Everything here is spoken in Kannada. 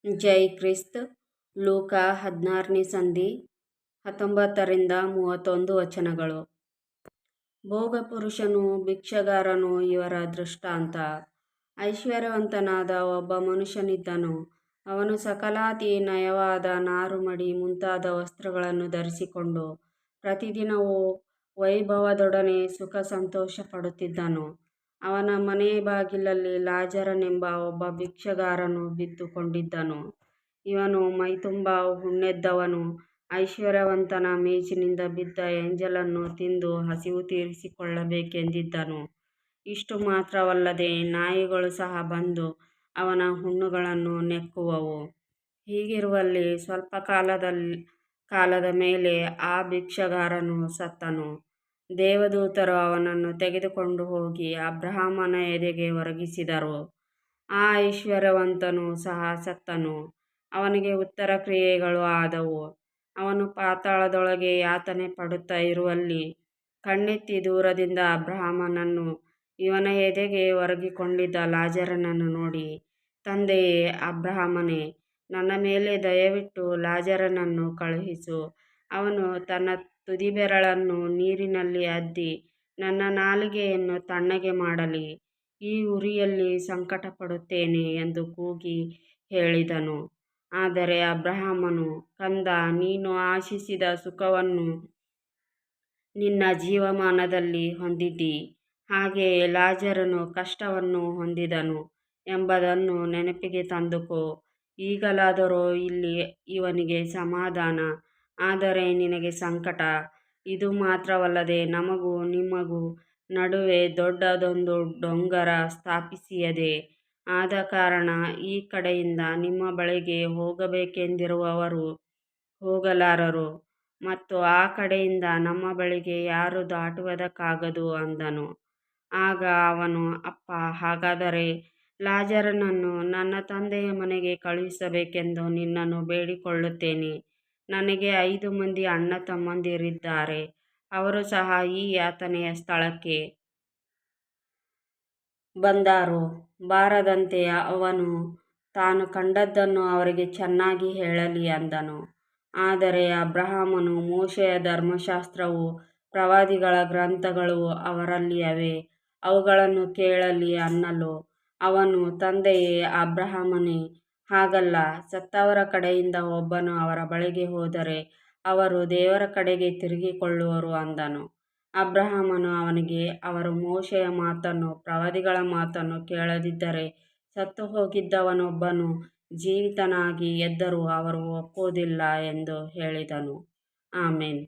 ಜೈ ಕ್ರಿಸ್ತ್. ಲೂಕ 16ನೇ ಸಂಧಿ 19-31 ವಚನಗಳು. ಭೋಗಪುರುಷನೂ ಭಿಕ್ಷಗಾರನೂ ಇವರ ದೃಷ್ಟಾಂತ. ಐಶ್ವರ್ಯವಂತನಾದ ಒಬ್ಬ ಮನುಷ್ಯನಿದ್ದನು. ಅವನು ಸಕಲಾತಿ ನಯವಾದ ನಾರುಮಡಿ ಮುಂತಾದ ವಸ್ತ್ರಗಳನ್ನು ಧರಿಸಿಕೊಂಡು ಪ್ರತಿದಿನವೂ ವೈಭವದೊಡನೆ ಸುಖ ಸಂತೋಷ ಪಡುತ್ತಿದ್ದನು. ಅವನ ಮನೆ ಬಾಗಿಲಲ್ಲಿ ಲಾಜರನೆಂಬ ಒಬ್ಬ ಭಿಕ್ಷಗಾರನು ಬಿದ್ದುಕೊಂಡಿದ್ದನು. ಇವನು ಮೈತುಂಬ ಹುಣ್ಣೆದ್ದವನು. ಐಶ್ವರ್ಯವಂತನ ಮೇಜಿನಿಂದ ಬಿದ್ದ ಎಂಜಲನ್ನು ತಿಂದು ಹಸಿವು ತೀರಿಸಿಕೊಳ್ಳಬೇಕೆಂದಿದ್ದನು. ಇಷ್ಟು ಮಾತ್ರವಲ್ಲದೆ ನಾಯಿಗಳು ಸಹ ಬಂದು ಅವನ ಹುಣ್ಣುಗಳನ್ನು ನೆಕ್ಕುವವು. ಹೀಗಿರುವಲ್ಲಿ ಸ್ವಲ್ಪ ಕಾಲದ ಮೇಲೆ ಆ ಭಿಕ್ಷಗಾರನು ಸತ್ತನು. ದೇವದೂತರು ಅವನನ್ನು ತೆಗೆದುಕೊಂಡು ಹೋಗಿ ಅಬ್ರಹಾಮನ ಎದೆಗೆ ಒರಗಿಸಿದರು. ಆ ಐಶ್ವರ್ಯವಂತನು ಸಹ ಸತ್ತನು. ಅವನಿಗೆ ಉತ್ತರ ಕ್ರಿಯೆಗಳು ಆದವು. ಅವನು ಪಾತಾಳದೊಳಗೆ ಯಾತನೆ ಪಡುತ್ತಾ ಇರುವಲ್ಲಿ ಕಣ್ಣೆತ್ತಿ ದೂರದಿಂದ ಅಬ್ರಹಾಮನನ್ನು ಇವನ ಎದೆಗೆ ಒರಗಿಕೊಂಡಿದ್ದ ಲಾಜರನನ್ನು ನೋಡಿ, ತಂದೆಯೇ ಅಬ್ರಹಾಮನೇ, ನನ್ನ ಮೇಲೆ ದಯವಿಟ್ಟು ಲಾಜರನನ್ನು ಕಳುಹಿಸು. ಅವನು ತನ್ನ ತುದಿಬೆರಳನ್ನು ನೀರಿನಲ್ಲಿ ಅದ್ದಿ ನನ್ನ ನಾಲಿಗೆಯನ್ನು ತಣ್ಣಗೆ ಮಾಡಲಿ. ಈ ಉರಿಯಲ್ಲಿ ಸಂಕಟಪಡುತ್ತೇನೆ ಎಂದು ಕೂಗಿ ಹೇಳಿದನು. ಆದರೆ ಅಬ್ರಹಾಮನು, ಕಂದ, ನೀನು ಆಶಿಸಿದ ಸುಖವನ್ನು ನಿನ್ನ ಜೀವಮಾನದಲ್ಲಿ ಹೊಂದಿದ್ದೀ. ಹಾಗೆಯೇ ಲಾಜರನು ಕಷ್ಟವನ್ನು ಹೊಂದಿದನು ಎಂಬುದನ್ನು ನೆನಪಿಗೆ ತಂದುಕೋ. ಈಗಲಾದರೋ ಇಲ್ಲಿ ಇವನಿಗೆ ಸಮಾಧಾನ, ಆದರೆ ನಿನಗೆ ಸಂಕಟ. ಇದು ಮಾತ್ರವಲ್ಲದೆ ನಮಗೂ ನಿಮಗೂ ನಡುವೆ ದೊಡ್ಡದೊಂದು ಡೊಂಗರ ಸ್ಥಾಪಿಸಿಯದೆ. ಆದ ಕಾರಣ ಈ ಕಡೆಯಿಂದ ನಿಮ್ಮ ಬಳಿಗೆ ಹೋಗಬೇಕೆಂದಿರುವವರು ಹೋಗಲಾರರು, ಮತ್ತು ಆ ಕಡೆಯಿಂದ ನಮ್ಮ ಬಳಿಗೆ ಯಾರೂ ದಾಟುವುದಕ್ಕಾಗದು ಅಂದನು. ಆಗ ಅವನು, ಅಪ್ಪಾ, ಹಾಗಾದರೆ ಲಾಜರನನ್ನು ನನ್ನ ತಂದೆಯ ಮನೆಗೆ ಕಳುಹಿಸಬೇಕೆಂದು ನಿನ್ನನ್ನು ಬೇಡಿಕೊಳ್ಳುತ್ತೇನೆ. ನನಗೆ 5 ಮಂದಿ ಅಣ್ಣ ತಮ್ಮಂದಿರಿದ್ದಾರೆ. ಅವರು ಸಹ ಈ ಯಾತನೆಯ ಸ್ಥಳಕ್ಕೆ ಬಂದಾರು. ಬಾರದಂತೆ ಅವನು ತಾನು ಕಂಡದ್ದನ್ನು ಅವರಿಗೆ ಚೆನ್ನಾಗಿ ಹೇಳಲಿ ಅಂದನು. ಆದರೆ ಅಬ್ರಹಾಮನು, ಮೋಶೆಯ ಧರ್ಮಶಾಸ್ತ್ರವೂ ಪ್ರವಾದಿಗಳ ಗ್ರಂಥಗಳೂ ಅವರಲ್ಲಿ ಅವೆ, ಅವುಗಳನ್ನು ಕೇಳಲಿ ಅನ್ನಲು ಅವನು, ತಂದೆಯೇ ಅಬ್ರಹಾಮನೇ, ಹಾಗಲ್ಲ. ಸತ್ತವರ ಕಡೆಯಿಂದ ಒಬ್ಬನು ಅವರ ಬಳಿಗೆ ಹೋದರೆ ಅವರು ದೇವರ ಕಡೆಗೆ ತಿರುಗಿಕೊಳ್ಳುವರು ಅಂದನು. ಅಬ್ರಹಾಮನು ಅವನಿಗೆ, ಅವರು ಮೋಶೆಯ ಮಾತನ್ನೂ ಪ್ರವಾದಿಗಳ ಮಾತನ್ನೂ ಕೇಳದಿದ್ದರೆ ಸತ್ತು ಹೋಗಿದ್ದವನೊಬ್ಬನು ಜೀವಿತನಾಗಿ ಎದ್ದರೂ ಅವರು ಒಪ್ಪುವುದಿಲ್ಲ ಎಂದು ಹೇಳಿದನು. ಆಮೆನ್.